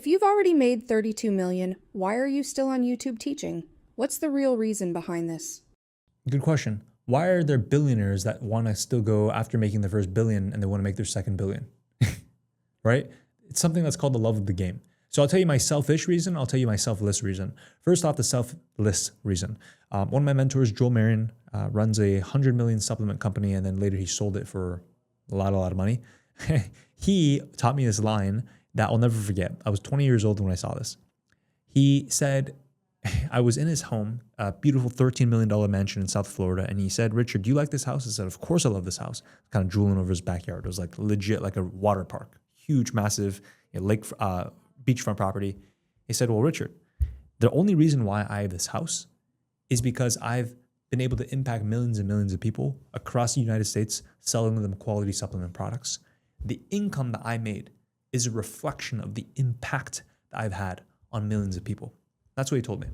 If you've already made 32 million, why are you still on YouTube teaching? What's the real reason behind this? Good question. Why are there billionaires that want to still go after making their first billion and they want to make their second billion? Right? It's something that's called the love of the game. So I'll tell you my selfish reason. I'll tell you my selfless reason. First off, the selfless reason. One of my mentors, Joel Marion, runs a 100 million supplement company, and then later he sold it for a lot of money. He taught me this line that I'll never forget. I was 20 years old when I saw this. He said, I was in his home, a beautiful $13 million mansion in South Florida. And he said, Richard, do you like this house? I said, of course I love this house. Kind of drooling over his backyard. It was like legit, like a water park, huge, massive lake, beachfront property. He said, well, Richard, the only reason why I have this house is because I've been able to impact millions and millions of people across the United States, selling them quality supplement products. The income that I made is a reflection of the impact that I've had on millions of people. That's what he told me. I'll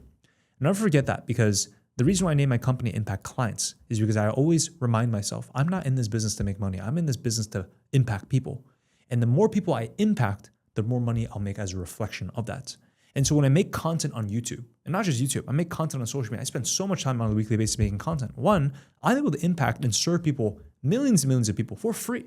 never forget that, because the reason why I named my company Impact Clients is because I always remind myself, I'm not in this business to make money. I'm in this business to impact people. And the more people I impact, the more money I'll make as a reflection of that. And so when I make content on YouTube, and not just YouTube, I make content on social media, I spend so much time on a weekly basis making content. One, I'm able to impact and serve people, millions and millions of people for free.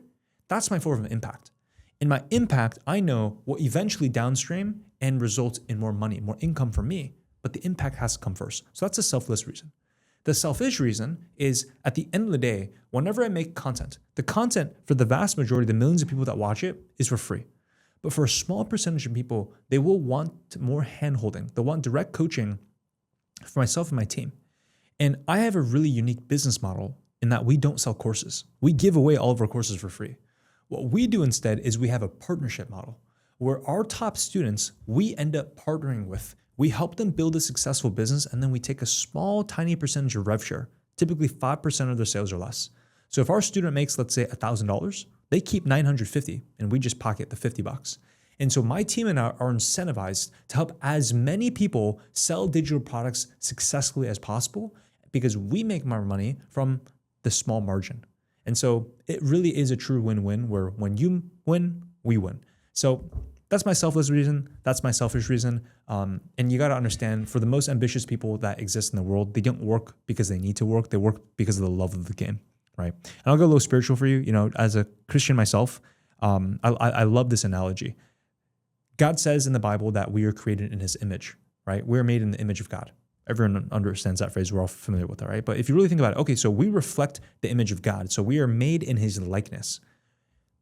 That's my form of impact. In my impact, I know will eventually downstream and result in more money, more income for me, but the impact has to come first. So that's a selfless reason. The selfish reason is, at the end of the day, whenever I make content, the content for the vast majority, the millions of people that watch it, is for free. But for a small percentage of people, they will want more handholding. They'll want direct coaching for myself and my team. And I have a really unique business model in that we don't sell courses. We give away all of our courses for free. What we do instead is we have a partnership model where our top students, we end up partnering with. We help them build a successful business, and then we take a small, tiny percentage of rev share, typically 5% of their sales or less. So if our student makes, let's say, $1,000, they keep $950 and we just pocket the $50. And so my team and I are incentivized to help as many people sell digital products successfully as possible, because we make more money from the small margin. And so it really is a true win-win, where when you win, we win. So that's my selfless reason. That's my selfish reason. And you got to understand, for the most ambitious people that exist in the world, they don't work because they need to work. They work because of the love of the game, right? And I'll go a little spiritual for you. You know, as a Christian myself, I love this analogy. God says in the Bible that we are created in his image, right? We're made in the image of God. Everyone understands that phrase. We're all familiar with that, right? But if you really think about it, okay, so we reflect the image of God. So we are made in his likeness.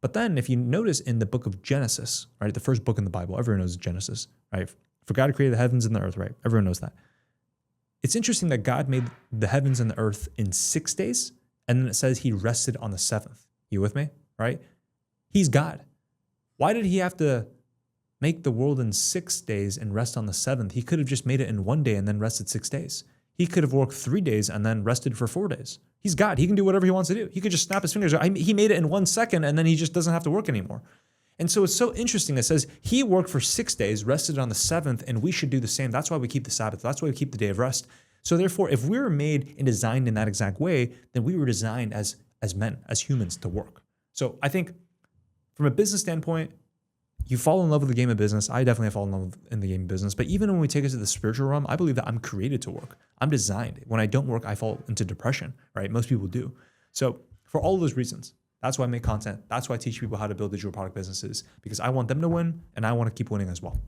But then if you notice in the book of Genesis, right, the first book in the Bible, everyone knows Genesis, right? For God created the heavens and the earth, right? Everyone knows that. It's interesting that God made the heavens and the earth in 6 days, and then it says he rested on the seventh. You with me, right? He's God. Why did he have to make the world in 6 days and rest on the seventh? He could have just made it in 1 day and then rested 6 days. He could have worked 3 days and then rested for 4 days. He's God. He can do whatever he wants to do. He could just snap his fingers. He made it in 1 second, and then he just doesn't have to work anymore. And so it's so interesting. It says he worked for 6 days, rested on the seventh, and we should do the same. That's why we keep the Sabbath. That's why we keep the day of rest. So therefore, if we were made and designed in that exact way, then we were designed as men, as humans, to work. So I think from a business standpoint, you fall in love with the game of business. I definitely fall in love in the game of business. But even when we take it to the spiritual realm, I believe that I'm created to work. I'm designed. When I don't work, I fall into depression, right? Most people do. So for all those reasons, that's why I make content. That's why I teach people how to build digital product businesses, because I want them to win and I want to keep winning as well.